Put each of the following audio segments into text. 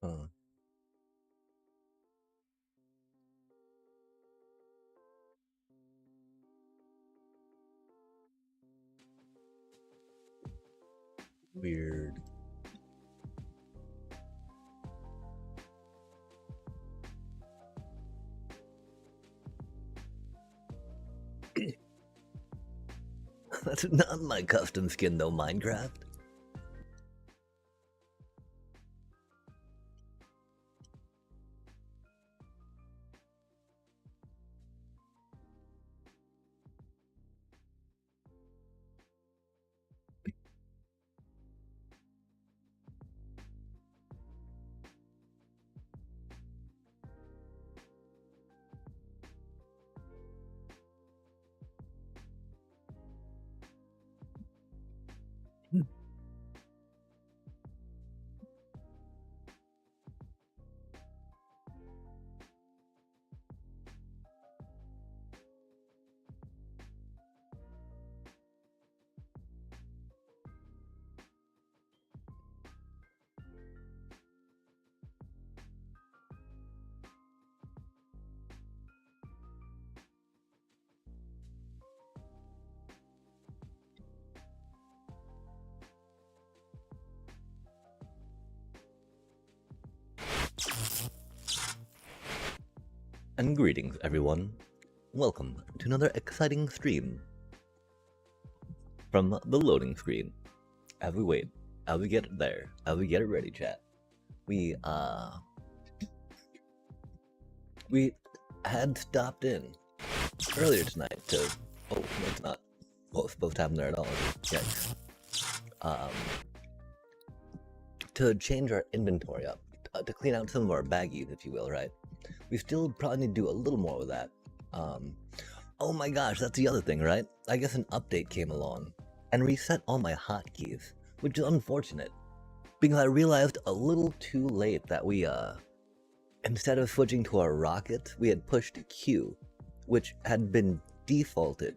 Uh, Weird. That's not my custom skin though, Minecraft. And greetings, everyone. Welcome to another exciting stream from the loading screen. As we wait, as we get there, as we get it ready, chat. We had stopped in earlier tonight to. Oh, that's not what was supposed to happen there at all. Yikes. To change our inventory up, to clean out some of our baggies, if you will, right? We still probably need to do a little more with that. Oh my gosh, that's the other thing, right? I guess an update came along and reset all my hotkeys, which is unfortunate because I realized a little too late that we, instead of switching to our rocket, we had pushed Q, which had been defaulted.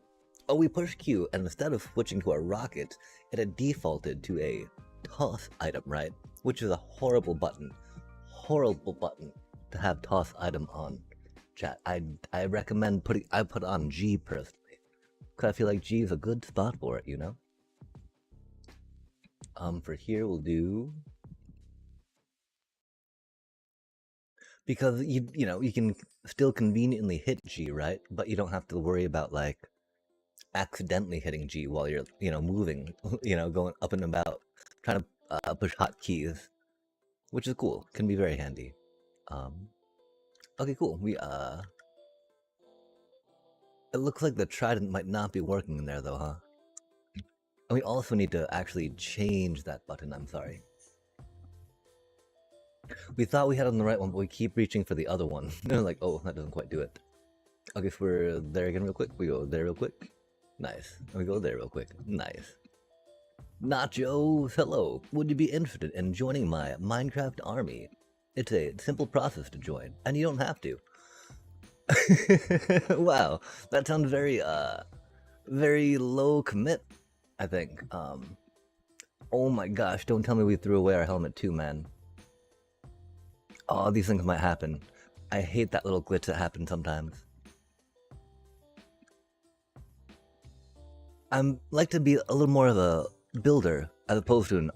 Oh, we pushed Q, and instead of switching to our rocket, it had defaulted to a toss item, right? Which is a horrible button to have toss item on. Chat, I recommend I put on G personally, because I feel like G is a good spot for it, you know? For here we'll do, because you know, you can still conveniently hit G, right? But you don't have to worry about like accidentally hitting G while you're, you know, moving, you know, going up and about, trying to push hotkeys, which is cool, can be very handy. Okay, cool. It looks like the trident might not be working in there though, huh? And we also need to actually change that button, I'm sorry. We thought we had on the right one, but we keep reaching for the other one. And like, oh, that doesn't quite do it. Okay, so we're there again real quick. We go there real quick. Nice. And we go there real quick. Nice. Nacho, hello. Would you be interested in joining my Minecraft army? It's a simple process to join, and you don't have to. Wow, that sounds very, very low commit, I think. Oh my gosh, don't tell me we threw away our helmet too, man. Oh, these things might happen. I hate that little glitch that happens sometimes. I'm like to be a little more of a builder as opposed to a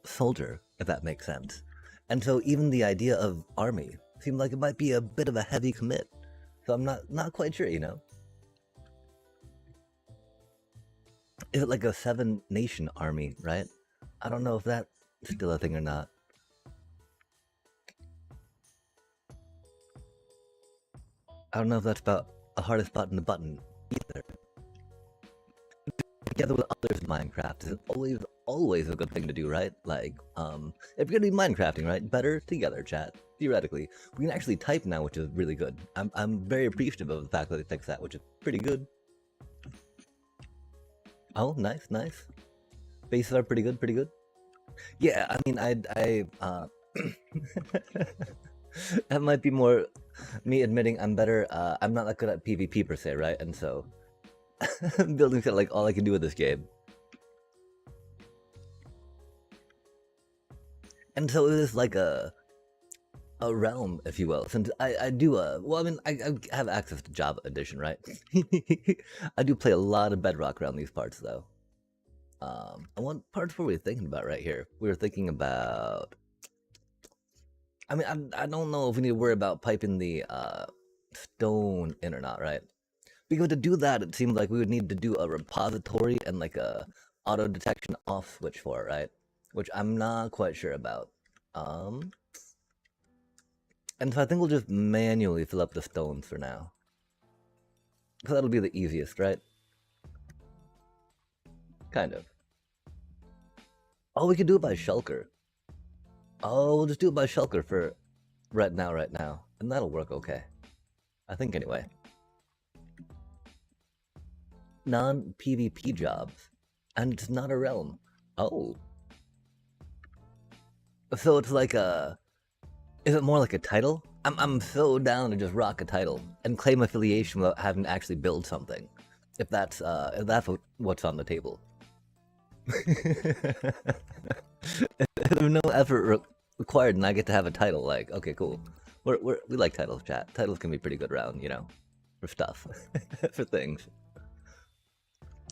soldier, if that makes sense. And so even the idea of army seemed like it might be a bit of a heavy commit. So I'm not quite sure, you know. Is it like a 7-nation army, right? I don't know if that's still a thing or not. I don't know if that's about the hardest button to button either. Together with others in Minecraft is always a good thing to do, right? Like, if you're gonna be Minecrafting, right? Better together, chat. Theoretically, we can actually type now, which is really good. I'm very appreciative of the fact that they fixed that, which is pretty good. Oh, nice, nice. Bases are pretty good, pretty good. Yeah, I mean, that might be more me admitting I'm better. I'm not that good at PvP per se, right? And so building's kind of like all I can do with this game. And so it is like a realm, if you will. Since I do well, I mean, I have access to Java Edition, right? I do play a lot of Bedrock around these parts, though. And what parts were we thinking about right here? We were thinking about. I mean, I don't know if we need to worry about piping the stone in or not, right? Because to do that, it seems like we would need to do a repository and like a auto detection off switch for it, right? Which I'm not quite sure about. And so I think we'll just manually fill up the stones for now. Because that'll be the easiest, right? Kind of. Oh, we could do it by shulker. Oh, we'll just do it by shulker for right now. And that'll work okay. I think anyway. Non-PvP jobs. And it's not a realm. Oh. So it's like a... Is it more like a title? I'm so down to just rock a title and claim affiliation without having to actually build something. If that's what's on the table. There's no effort required, and I get to have a title. Like, okay, cool. We like titles, chat. Titles can be pretty good around, you know, for stuff, for things.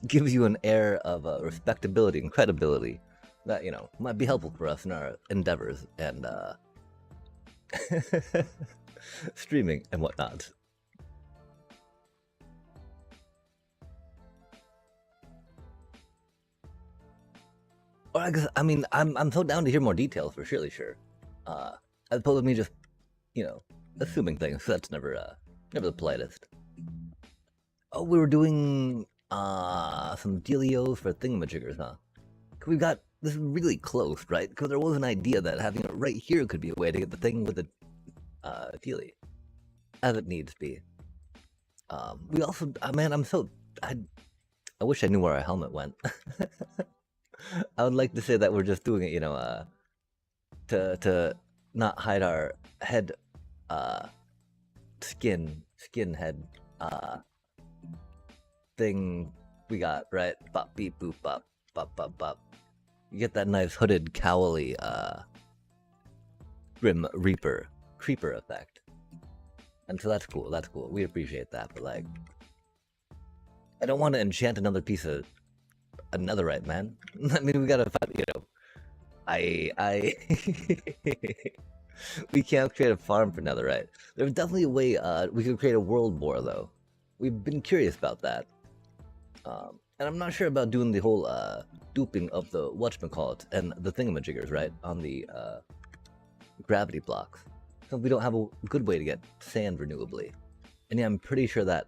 Gives you an air of respectability and credibility that, you know, might be helpful for us in our endeavors and streaming and whatnot. Or I mean, I'm so down to hear more details for surely sure. As opposed to me just, you know, assuming things. That's never the politest. Oh, we were doing some dealios for thingamajiggers, huh? We've got this is really close, right? Because there was an idea that having it right here could be a way to get the thing with the dealie, as it needs to be. We also, man, I wish I knew where our helmet went. I would like to say that we're just doing it, you know, to not hide our head, skin head, thing we got, right? Bop, beep, boop, bop, bop, bop, bop. You get that nice hooded, cowly, Grim Reaper, creeper effect. And so that's cool, we appreciate that, but like, I don't want to enchant another piece of netherite, man. I mean, we gotta find, you know, we can't create a farm for netherite. There's definitely a way we could create a world war, though. We've been curious about that. And I'm not sure about doing the whole duping of the whatchamacallit and the thingamajiggers, right? On the gravity blocks. So we don't have a good way to get sand renewably. And yeah, I'm pretty sure that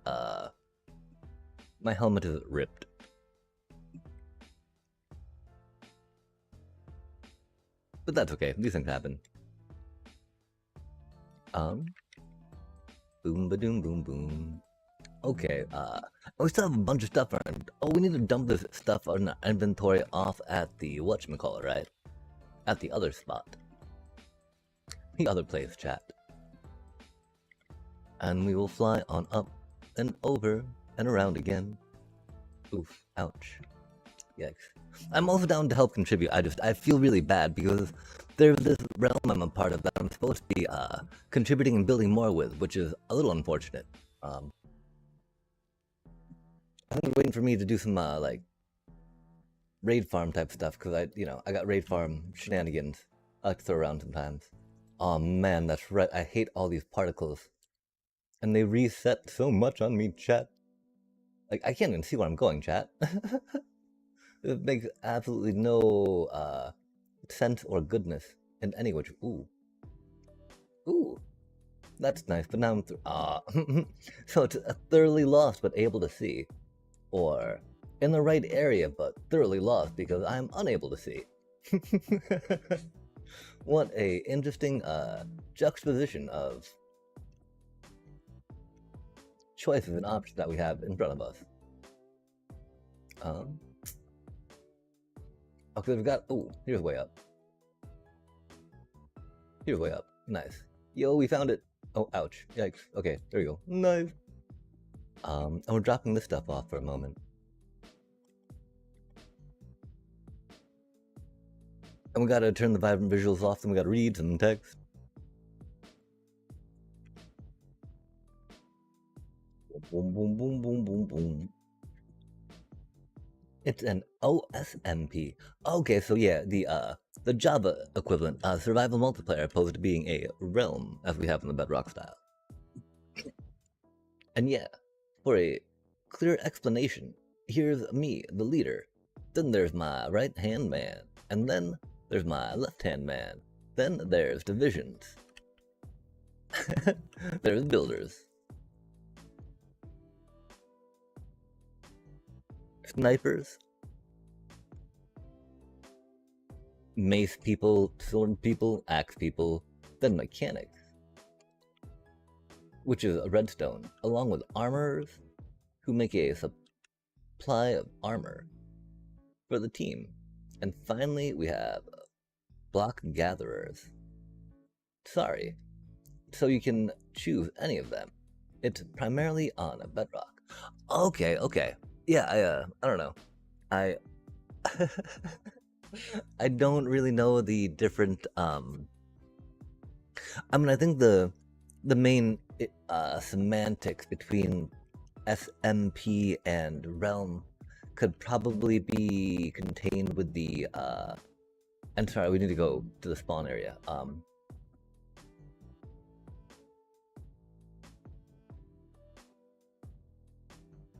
my helmet is ripped. But that's okay, these things happen. Boom ba doom boom boom. Okay, we still have a bunch of stuff around. Oh, we need to dump this stuff on our inventory off at the whatchamacallit, right? At the other spot. The other place, chat. And we will fly on up and over and around again. Oof, ouch. Yikes. I'm also down to help contribute. I feel really bad because there's this realm I'm a part of that I'm supposed to be contributing and building more with, which is a little unfortunate. I think waiting for me to do some like raid farm type stuff because I got raid farm shenanigans I like to throw around sometimes. Oh man, that's right. I hate all these particles, and they reset so much on me, chat. Like I can't even see where I'm going, chat. It makes absolutely no sense or goodness in any which. Ooh. That's nice, but now I'm so it's thoroughly lost but able to see, or in the right area but thoroughly lost because I'm unable to see. What a interesting juxtaposition of choices and options that we have in front of us. Okay, we've got. Oh, here's way up. Here's way up. Nice. Yo, we found it. Oh, ouch. Yikes. Okay, there you go. Nice. And we're dropping this stuff off for a moment. And we gotta turn the vibrant visuals off, and we gotta read some text. Boom, boom, boom, boom, boom, boom. It's an OSMP. Okay, so yeah, the Java equivalent, survival multiplayer, opposed to being a realm, as we have in the Bedrock style. And yeah, for a clear explanation, here's me, the leader. Then there's my right-hand man, and then there's my left-hand man. Then there's divisions. There's builders. Snipers. Mace people, sword people, axe people, then mechanics. Which is a redstone, along with armorers, who make a supply of armor for the team. And finally, we have block gatherers. Sorry. So you can choose any of them. It's primarily on a bedrock. Okay. Yeah, I don't know. I don't really know the different I mean, I think the main semantics between SMP and realm could probably be contained with the and sorry, we need to go to the spawn area.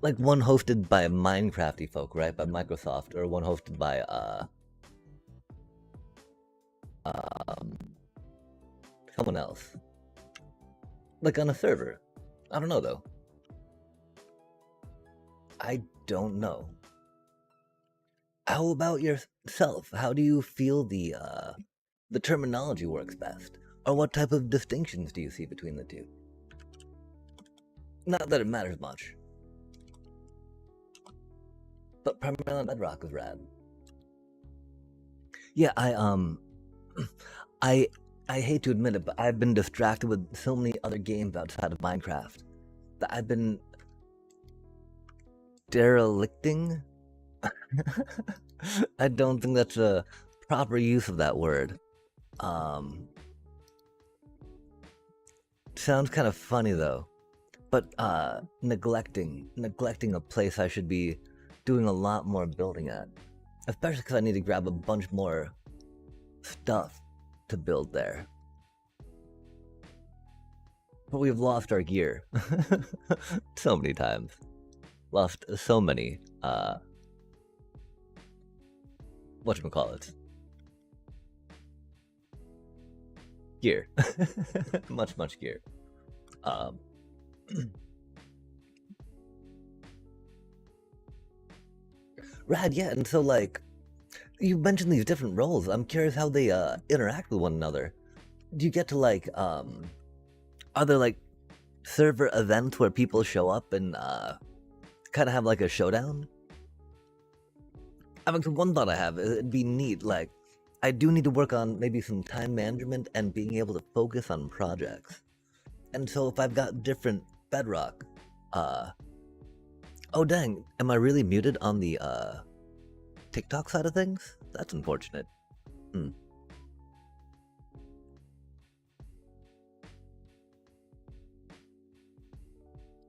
Like one hosted by Minecrafty folk, right? By Microsoft, or one hosted by someone else. Like on a server. I don't know though. I don't know. How about yourself? How do you feel the terminology works best? Or what type of distinctions do you see between the two? Not that it matters much. But primarily Bedrock is rad. Yeah, I hate to admit it, but I've been distracted with so many other games outside of Minecraft that I've been derelicting. I don't think that's a proper use of that word. Sounds kind of funny though. But neglecting a place I should be doing a lot more building at. Especially because I need to grab a bunch more stuff to build there. But we've lost our gear so many times. Lost so many, whatchamacallit? Gear. much gear. Rad, yeah, and so like, you mentioned these different roles. I'm curious how they interact with one another. Do you get to like, are there like server events where people show up and kind of have like a showdown? I mean, one thought I have, it'd be neat, like, I do need to work on maybe some time management and being able to focus on projects. And so if I've got different Bedrock, oh dang, am I really muted on the TikTok side of things? That's unfortunate.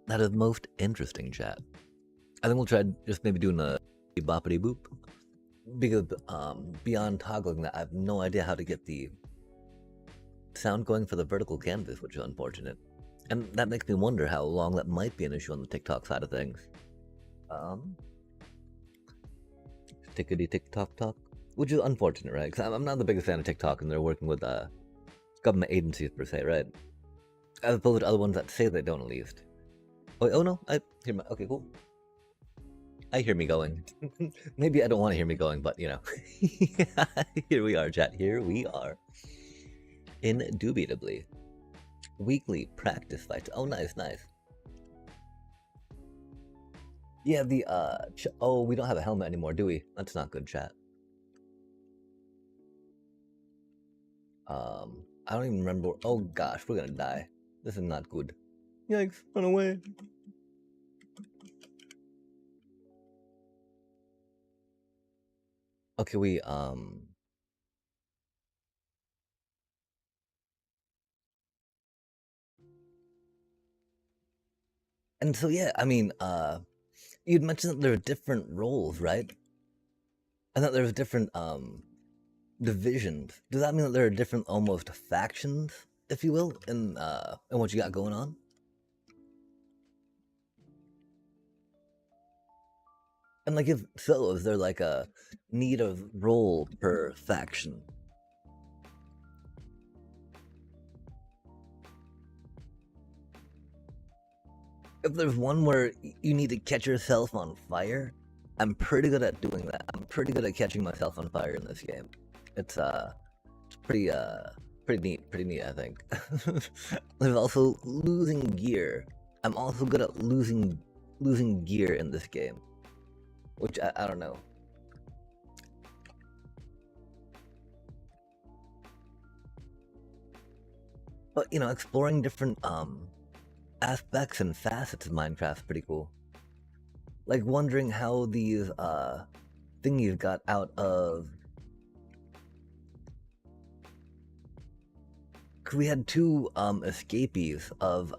That is most interesting, chat. I think we'll try just maybe doing a boppity boop. Because beyond toggling that, I have no idea how to get the sound going for the vertical canvas, which is unfortunate. And that makes me wonder how long that might be an issue on the TikTok side of things. Tickety tick tock tock, which is unfortunate, right? Because I'm not the biggest fan of TikTok, and they're working with government agencies per se, right? As opposed to other ones that say they don't at least. Oh no, I hear my, okay, cool. I hear me going. Maybe I don't want to hear me going, but you know. Here we are, chat. Here we are. Indubitably. Weekly practice fights. Oh, nice, nice. Yeah, the, oh, we don't have a helmet anymore, do we? That's not good, chat. I don't even remember. Oh gosh, we're gonna die. This is not good. Yikes, run away. Okay, we, and so, yeah, I mean, you'd mentioned that there are different roles, right? And that there's different, divisions. Does that mean that there are different, almost factions, if you will, in what you got going on? And like, if so, is there like a need of role per faction? If there's one where you need to catch yourself on fire, I'm pretty good at doing that. I'm pretty good at catching myself on fire in this game. It's pretty pretty neat, I think. There's also losing gear. I'm also good at losing gear in this game, which I don't know. But you know, exploring different aspects and facets of Minecraft's pretty cool. Like wondering how these thingies got out of. Cause we had two escapees of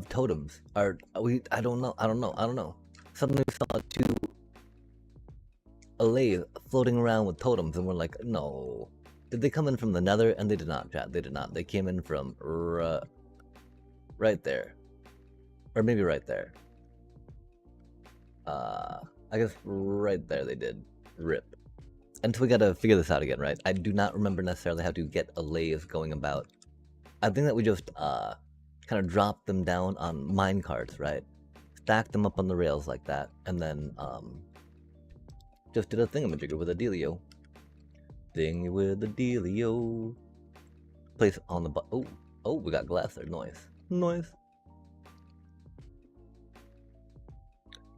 totems. Are we? I don't know. Suddenly we saw two Allay floating around with totems, and we're like, no. Did they come in from the Nether? And they did not, chat. They did not. They came in from right there, or maybe right there. I guess right there they did. Rip. And so we gotta figure this out again, right? I do not remember necessarily how to get Allays going about. I think that we just kind of dropped them down on minecarts, right? Stacked them up on the rails like that, and then just did a thingamajigger with a dealio. Thing with the dealio. Place on the oh, we got glass there. Noise.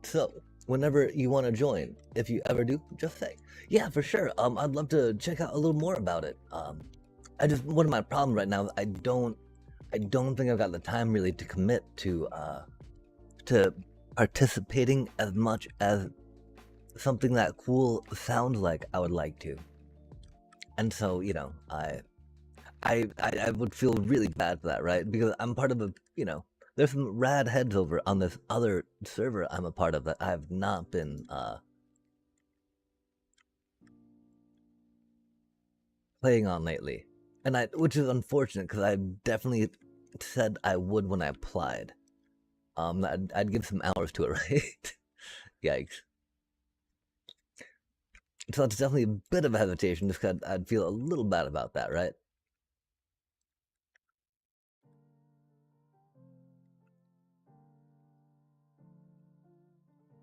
So, whenever you want to join, if you ever do, just say, yeah, for sure. I'd love to check out a little more about it. One of my problems right now, I don't think I've got the time really to commit to participating as much as something that cool sounds like I would like to. And so, you know, I would feel really bad for that, right? Because I'm part of a, you know, there's some rad heads over on this other server I'm a part of that I have not been playing on lately, and which is unfortunate because I definitely said I would when I applied. I'd give some hours to it, right? Yikes. So that's definitely a bit of a hesitation, just because I'd feel a little bad about that, right?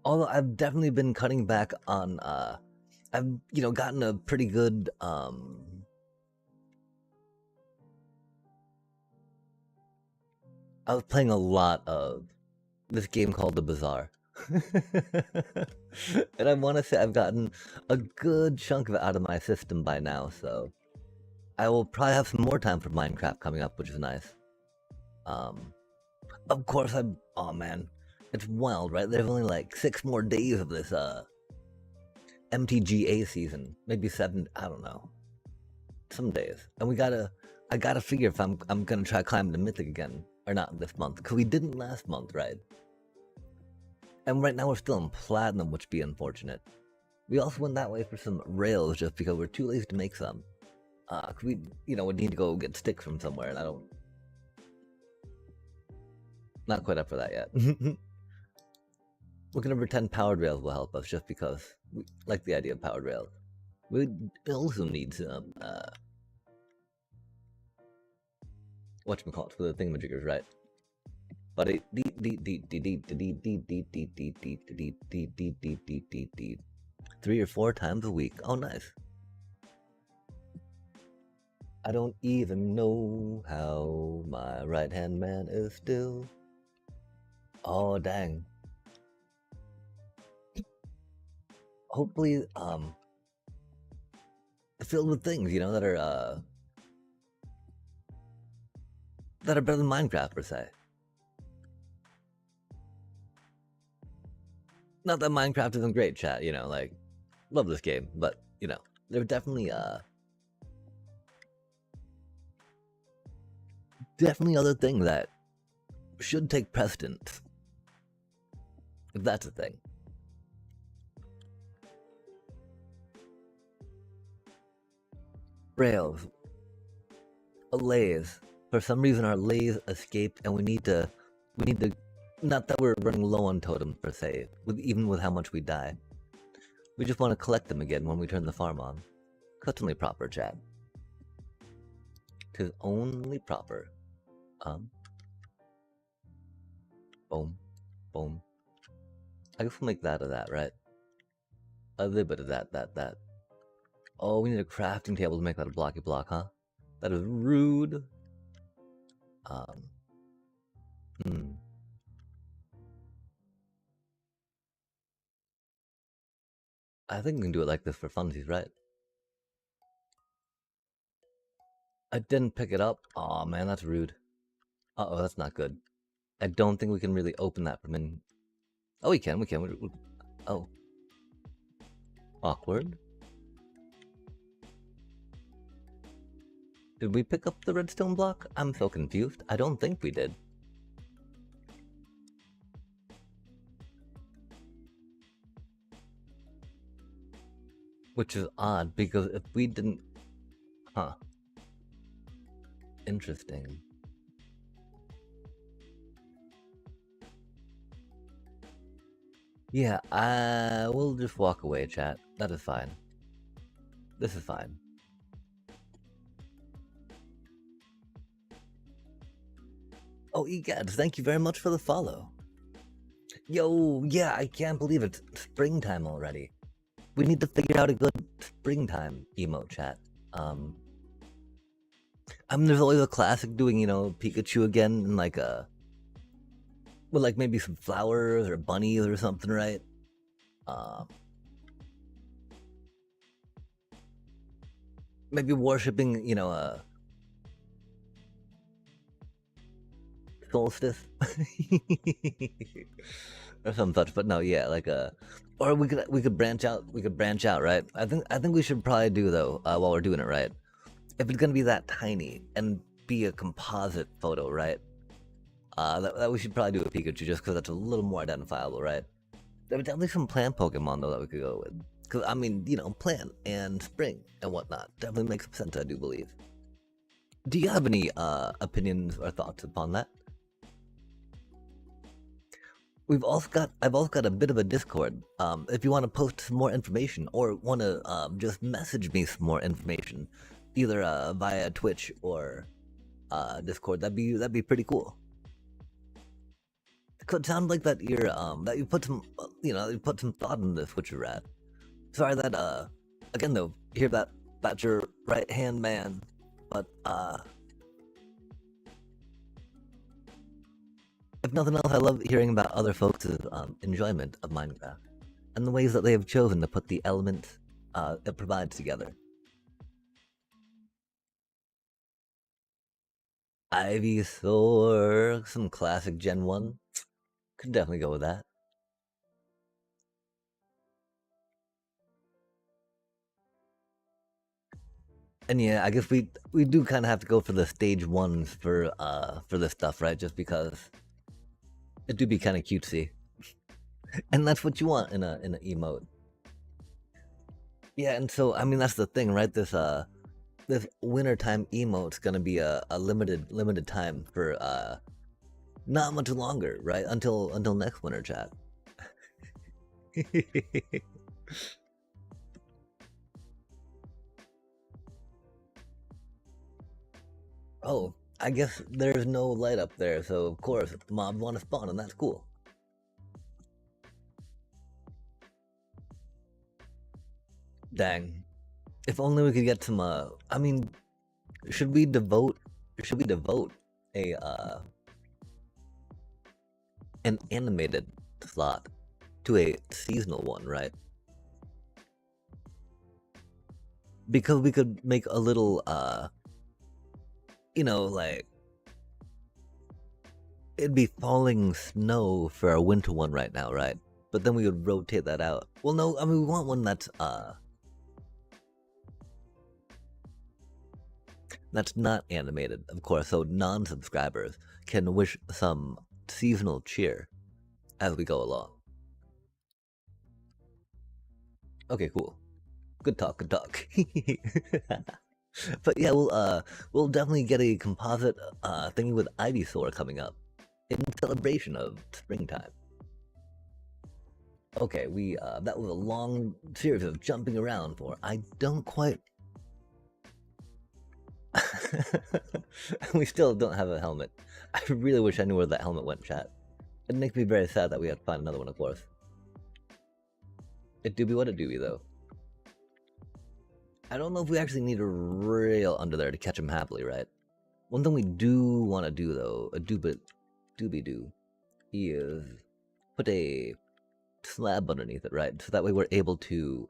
Although I've definitely been cutting back on, I've, you know, gotten a pretty good, I was playing a lot of this game called The Bazaar. And I want to say I've gotten a good chunk of it out of my system by now, so I will probably have some more time for Minecraft coming up, which is nice. Of course, oh man, it's wild, right? There's only like 6 more days of this MTGA season, maybe 7. I don't know. Some days, and I gotta figure if I'm gonna try climbing the Mythic again or not this month, because we didn't last month, right? And right now we're still in Platinum, which be unfortunate. We also went that way for some rails just because we're too lazy to make some. Cause we, you know, would need to go get sticks from somewhere, and I don't. Not quite up for that yet. We're gonna pretend powered rails will help us just because we like the idea of powered rails. We also need some, whatchamacallit, for the thingamajiggers, right? But it 3 or 4 times a week. Oh, nice. I don't even know how my right-hand man is still. Oh, dang. Hopefully, filled with things, that are better than Minecraft, per se. Not that Minecraft isn't great, chat, like, love this game, but, there are definitely other things that should take precedence. If that's a thing. Rails. A lathe. For some reason our lathe escaped and we need to not that we're running low on totems per se, even with how much we die. We just want to collect them again when we turn the farm on. Customly proper, chat. 'Tis only proper. Boom. Boom. I guess we'll make that of that, right? A little bit of that. Oh, we need a crafting table to make that a blocky block, huh? That is rude. I think we can do it like this for funsies, right? I didn't pick it up. Oh man, that's rude. Uh-oh, that's not good. I don't think we can really open that from in... Oh, we can. Oh. Awkward. Did we pick up the redstone block? I'm so confused. I don't think we did. Which is odd, because if we didn't... Huh. Interesting. Yeah, we'll just walk away, chat. That is fine. This is fine. Oh, Egad, thank you very much for the follow. Yo, yeah, I can't believe it's springtime already. We need to figure out a good springtime emote, chat. There's always a classic doing, Pikachu again and like with like maybe some flowers or bunnies or something, right? Maybe worshipping, solstice or some such. But no, yeah, like or we could branch out. We could branch out, right? I think we should probably do though while we're doing it, right? If it's gonna be that tiny and be a composite photo, right? That we should probably do a Pikachu just because that's a little more identifiable, right? There are definitely some plant Pokemon though that we could go with. Because I mean, plant and spring and whatnot definitely makes sense. I do believe. Do you have any opinions or thoughts upon that? I've also got a bit of a Discord. If you want to post some more information or want to just message me some more information, either via Twitch or Discord, that'd be pretty cool. It sounds like that you put some you put some thought in this, which you're at. Sorry that again though, hear that's your right hand man, but if nothing else, I love hearing about other folks' enjoyment of Minecraft and the ways that they have chosen to put the elements it provides together. Ivysaur, some classic Gen 1. Could definitely go with that. And yeah, I guess we do kind of have to go for the stage 1s for this stuff, right? Just because it do be kind of cutesy. And that's what you want in an emote. Yeah, and so I mean that's the thing, right? This wintertime emote's gonna be a limited time for not much longer, right? Until next winter, chat. Oh, I guess there's no light up there, so of course mobs want to spawn, and that's cool. Dang. If only we could get some, I mean, should we devote a, an animated slot to a seasonal one, right? Because we could make a little, you know, like, it'd be falling snow for a winter one right now, right? But then we would rotate that out. Well, no, I mean, we want one that's not animated, of course, so non-subscribers can wish some seasonal cheer as we go along. Okay, cool. Good talk, good talk. But yeah, we'll definitely get a composite thingy with Ivysaur coming up in celebration of springtime. Okay, that was a long series of jumping around for. I don't quite. We still don't have a helmet. I really wish I knew where that helmet went, chat. It makes me very sad that we have to find another one, of course. It do be what it do be, though. I don't know if we actually need a rail under there to catch him happily, right? One thing we do want to do, though, a doobie-doo, is put a slab underneath it, right? So that way we're able to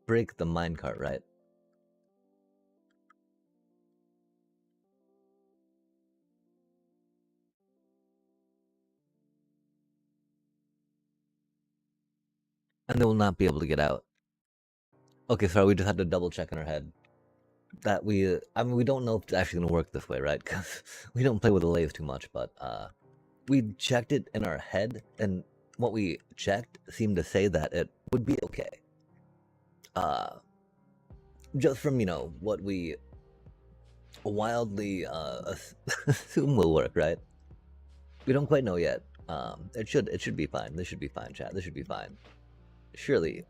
break the minecart, right? And they will not be able to get out. Okay, sorry, we just had to double check in our head that I mean, we don't know if it's actually gonna work this way, right? Because we don't play with the lathe too much, but we checked it in our head, and what we checked seemed to say that it would be okay. Just from, you know, what we wildly assume will work, right? We don't quite know yet. It should be fine. This should be fine, chat. This should be fine. Surely,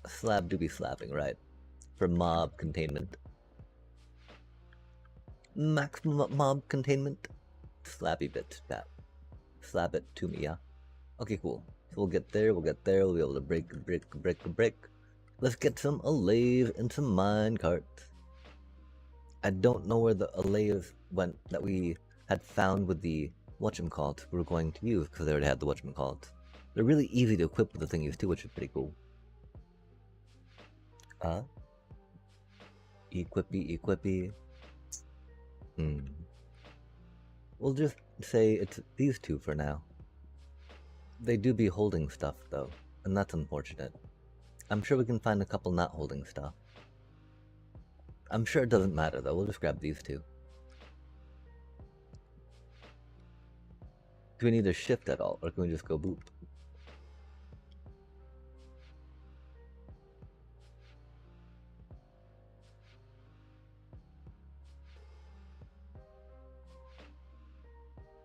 slab do be slapping, right? For mob containment. Maximum mob containment. Slappy bit, chat. Slap it to me, yeah? Okay, cool. So we'll get there, we'll be able to break. Let's get some Alave and some minecarts. I don't know where the Alave went that we had found with the whatchamacallit we were going to use, because they already had the whatchamacallit. They're really easy to equip with the thingies too, which is pretty cool. Equippy. We'll just say it's these two for now. They do be holding stuff, though, and that's unfortunate. I'm sure we can find a couple not holding stuff. I'm sure it doesn't matter, though. We'll just grab these two. Do we need to shift at all, or can we just go boop?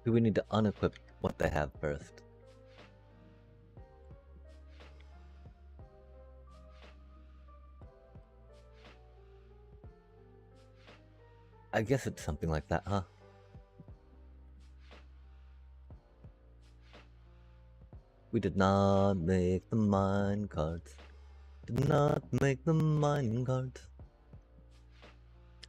Do we need to unequip what they have first? I guess it's something like that, huh? We did not make the minecarts. Did not make the minecarts.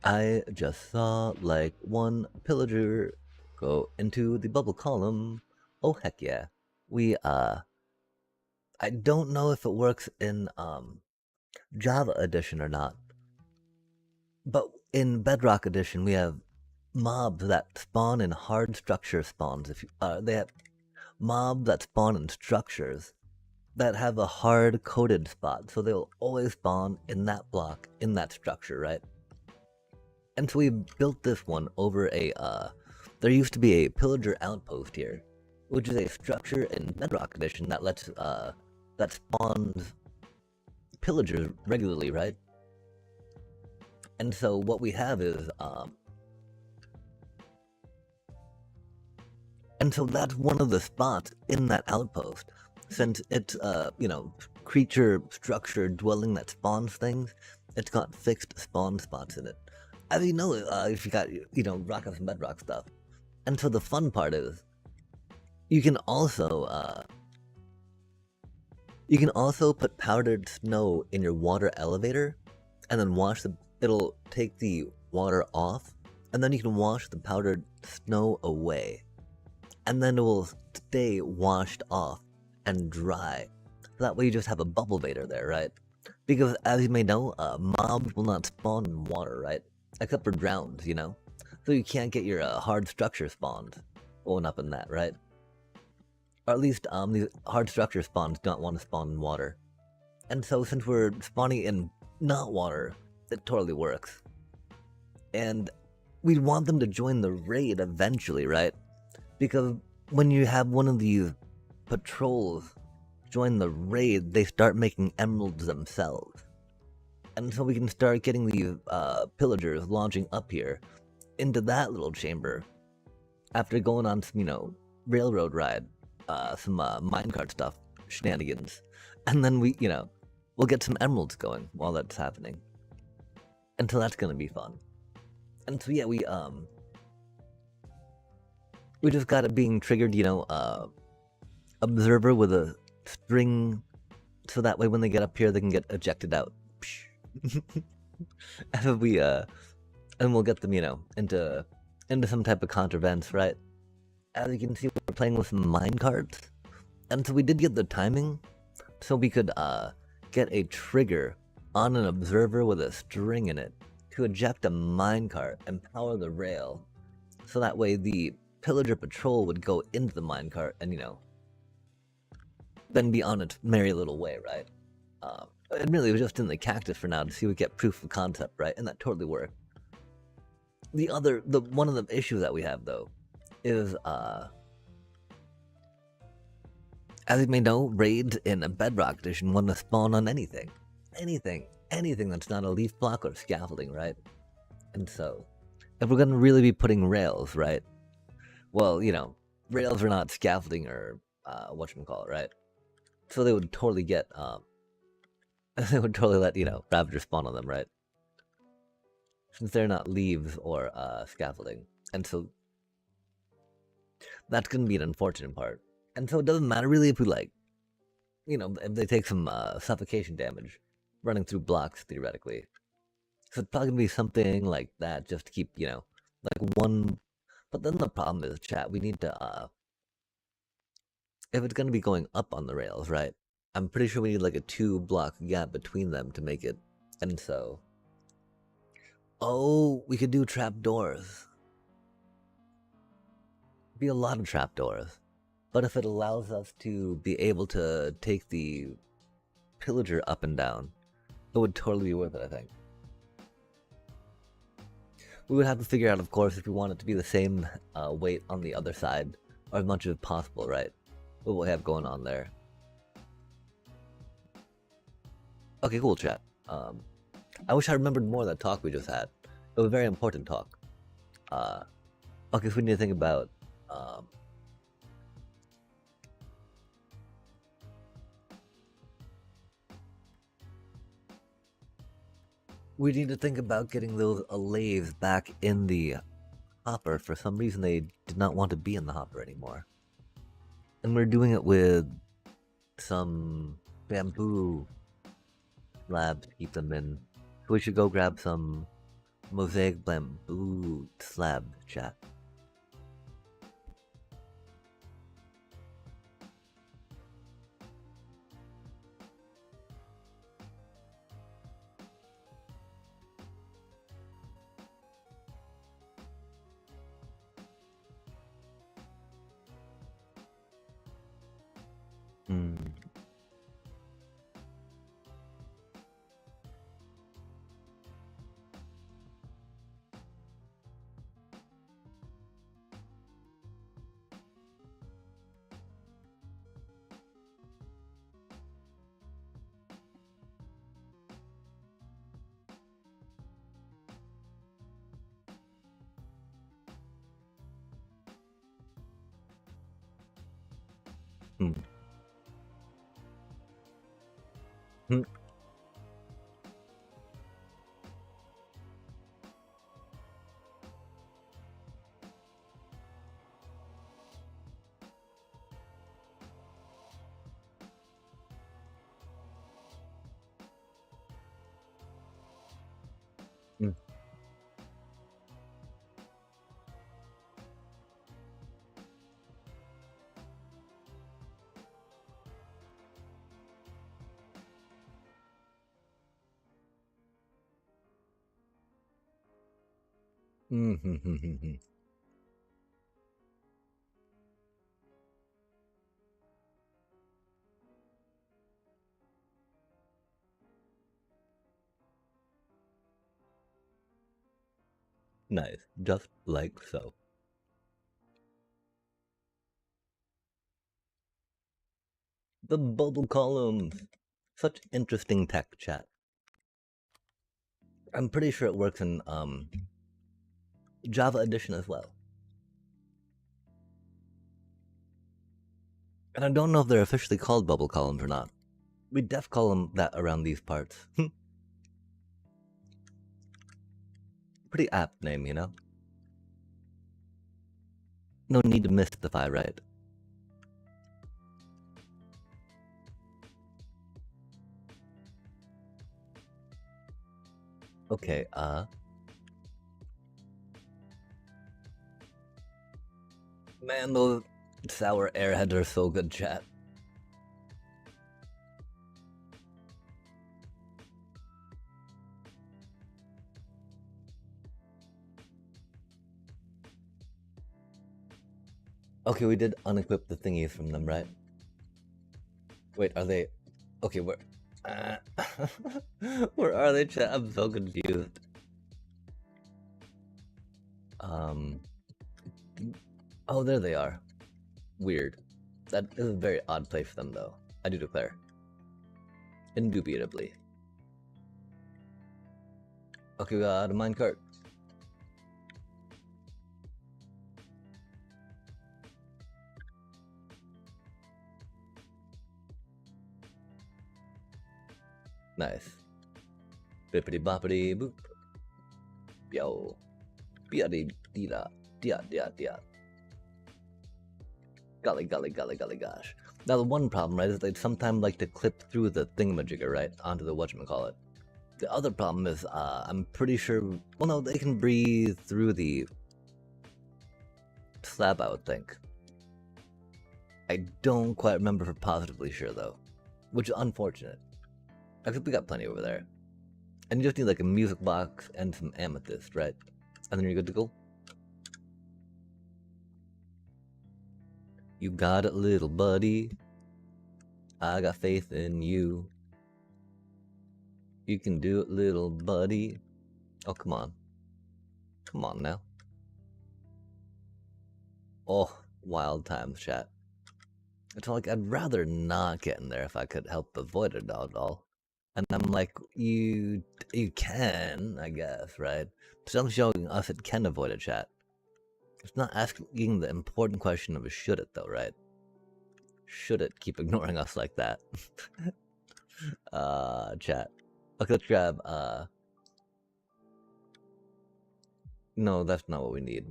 I just saw like one pillager go into the bubble column. Oh heck yeah. We I don't know if it works in Java edition or not. But in Bedrock edition we have mobs that spawn in hard structure spawns. If you, they have mobs that spawn in structures that have a hard coded spot, so they'll always spawn in that block, in that structure, right? And so we built this one over a, there used to be a pillager outpost here, which is a structure in Bedrock edition that lets, that spawns pillagers regularly, right? And so what we have is, and so that's one of the spots in that outpost. Since it's, you know, creature structure dwelling that spawns things, It's got fixed spawn spots in it. As you know, if you got, rock and bedrock stuff. And so the fun part is, you can also, put powdered snow in your water elevator, and then it'll take the water off, and then you can wash the powdered snow away. And then it will stay washed off and dry. That way you just have a bubble vader there, right? Because as you may know, mobs will not spawn in water, right? Except for drowns, So you can't get your hard structure spawned going up in that, right? Or at least these hard structure spawns don't want to spawn in water. And so since we're spawning in not water, it totally works. And we want them to join the raid eventually, right? Because when you have one of these patrols join the raid, they start making emeralds themselves. And so we can start getting these pillagers launching up here into that little chamber after going on some, railroad ride, some minecart stuff, shenanigans. And then we'll get some emeralds going while that's happening. And so that's gonna be fun. And so yeah, we just got it being triggered, observer with a string, so that way when they get up here, they can get ejected out. And we'll get them, into some type of counter-events, right? As you can see, we're playing with some minecarts, and so we did get the timing, so we could get a trigger on an observer with a string in it to eject a minecart and power the rail, so that way the pillager patrol would go into the minecart and, then be on its merry little way, right? Admittedly, it was just in the cactus for now to see if we get proof of concept, right? And that totally worked. One of the issues that we have, though, is, as you may know, raids in a Bedrock Edition want to spawn on anything. Anything that's not a leaf block or scaffolding, right? And so, if we're gonna really be putting rails, right? Well, rails are not scaffolding or, whatchamacallit, right? So they would totally get, they would totally let, Ravager spawn on them, right? Since they're not leaves or, scaffolding. And so, that's gonna be an unfortunate part. And so it doesn't matter really if we, if they take some, suffocation damage running through blocks, theoretically. So it's probably gonna be something like that, just to keep, one... But then the problem is, chat, we need to, if it's gonna be going up on the rails, right? I'm pretty sure we need like a 2-block gap between them to make it. And so... Oh, we could do trapdoors. Be a lot of trapdoors. But if it allows us to be able to take the pillager up and down, it would totally be worth it, I think. We would have to figure out, of course, if we want it to be the same weight on the other side, or as much as possible, right? What we have going on there. Okay, cool, chat. I wish I remembered more of that talk we just had. It was a very important talk. Okay, so we need to think about... we need to think about getting those allaves back in the hopper. For some reason, they did not want to be in the hopper anymore. And we're doing it with some bamboo slabs to keep them in. So we should go grab some mosaic bamboo slab, chat. Mm. Mm-hmm. Nice, just like so. The bubble columns. Such interesting tech, chat. I'm pretty sure it works in Java Edition as well. And I don't know if they're officially called bubble columns or not. We def call them that around these parts. Pretty apt name, you know? No need to mystify, right? Okay, man, those sour airheads are so good, chat. Okay, we did unequip the thingies from them, right? Wait, are they... Okay, where... where are they, chat? I'm so confused. Oh, there they are. Weird. That is a very odd place for them, though. I do declare. Indubitably. Okay, we got a minecart. Nice. Bippity boppity boop. Yo. Biadi dida. Dia dia dia. Golly, golly, golly, golly, gosh. Now, the one problem, right, is they'd sometimes like to clip through the thingamajigger, right, onto the whatchamacallit. The other problem is, I'm pretty sure, well, no, they can breathe through the slab, I would think. I don't quite remember for positively sure, though, which is unfortunate. I think we got plenty over there. And you just need, like, a music box and some amethyst, right? And then you're good to go. You got it, little buddy. I got faith in you. You can do it, little buddy. Oh, come on. Come on now. Oh, wild times, chat. It's like, I'd rather not get in there if I could help avoid it at all. And I'm like, you can, I guess, right? So I'm showing us it can avoid a chat. It's not asking the important question of should it, though, right? Should it keep ignoring us like that? Chat. Okay, let's grab, no, that's not what we need.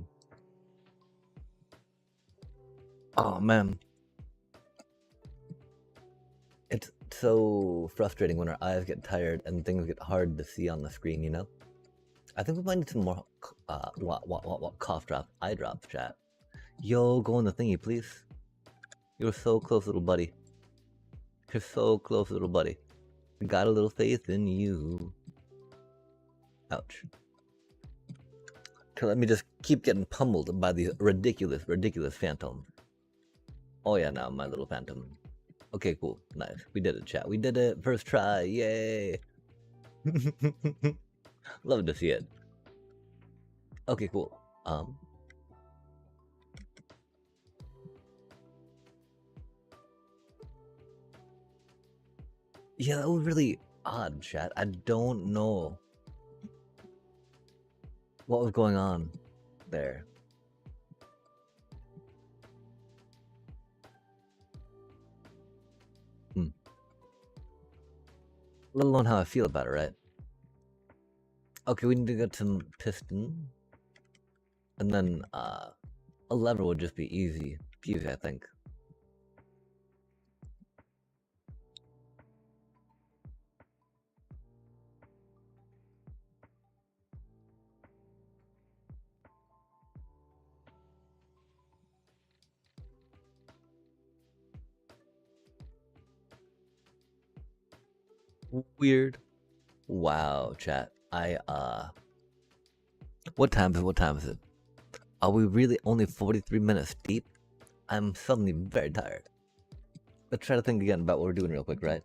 Oh, man. It's so frustrating when our eyes get tired and things get hard to see on the screen, you know? I think we might need some more, what, cough drop, eye drop, chat. Yo, go on the thingy, please. You're so close, little buddy. You're so close, little buddy. Got a little faith in you. Ouch. Let me just keep getting pummeled by these ridiculous, ridiculous phantoms. Oh yeah, now my little phantom. Okay, cool, nice. We did it, chat. We did it. First try, yay! Love to see it. Okay, cool. Yeah, that was really odd, chat. I don't know what was going on there. Let alone how I feel about it, right? Okay, we need to get some piston. And then, a lever would just be easy peasy, I think. Weird. Wow, chat. What time is it? What time is it? Are we really only 43 minutes deep? I'm suddenly very tired. Let's try to think again about what we're doing real quick, right?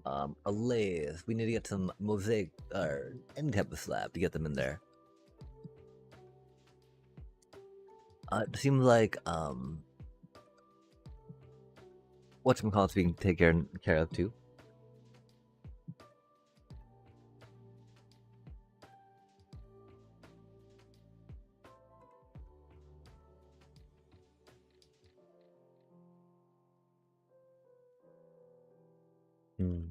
A lathe. We need to get some mosaic or end type of slab to get them in there. It seems like whatchamacallit's being taken care of too. Hmm.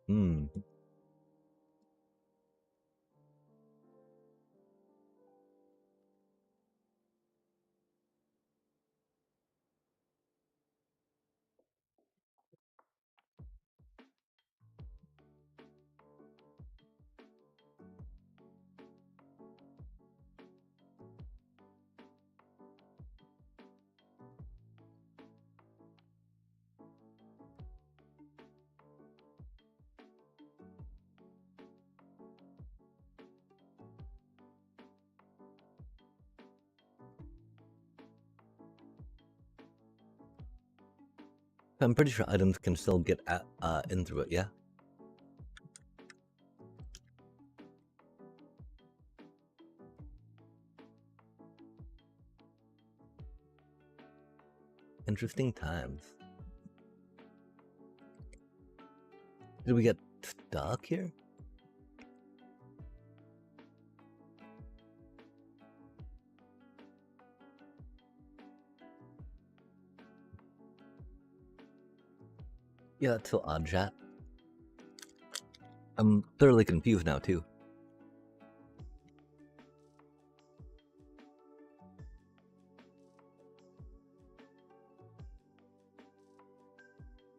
Hmm. I'm pretty sure items can still get in through it, yeah? Interesting times. Did we get stuck here? Yeah, that's so odd, chat. I'm thoroughly confused now, too.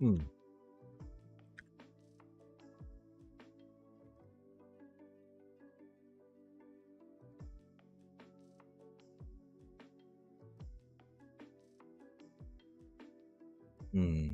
Hmm. Hmm.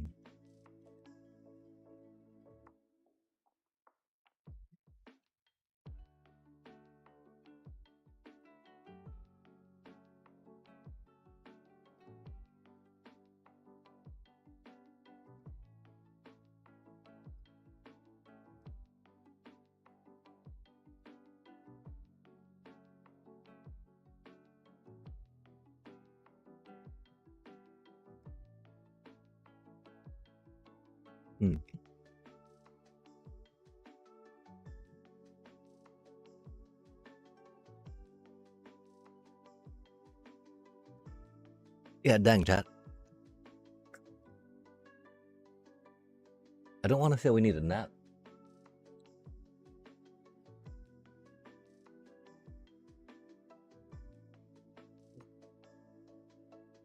Hmm. Yeah, dang, chat. I don't want to say we need a nap.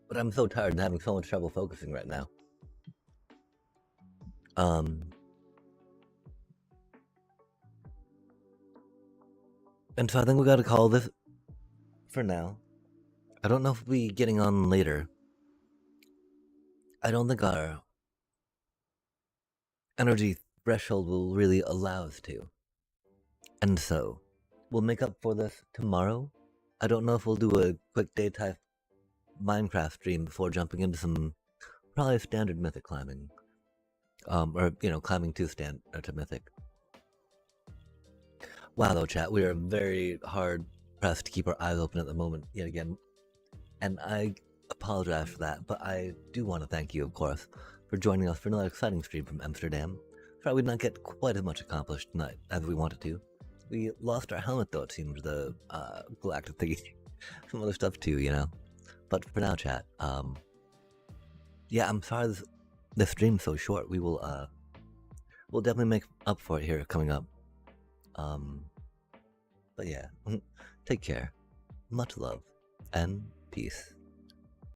But I'm so tired and having so much trouble focusing right now. And so I think we gotta call this for now. I don't know if we'll be getting on later. I don't think our energy threshold will really allow us to. And so, we'll make up for this tomorrow. I don't know if we'll do a quick day type Minecraft stream before jumping into some probably standard mythic climbing. Or, climbing to mythic. Wow, though, chat, we are very hard pressed to keep our eyes open at the moment, yet again. And I apologize for that, but I do want to thank you, of course, for joining us for another exciting stream from Amsterdam. Sorry we did not get quite as much accomplished tonight as we wanted to. We lost our helmet, though, it seems, the galactic thingy. Some other stuff, too, But for now, chat, yeah, I'm sorry this stream's so short. We'll definitely make up for it here coming up. But yeah, take care. Much love and peace.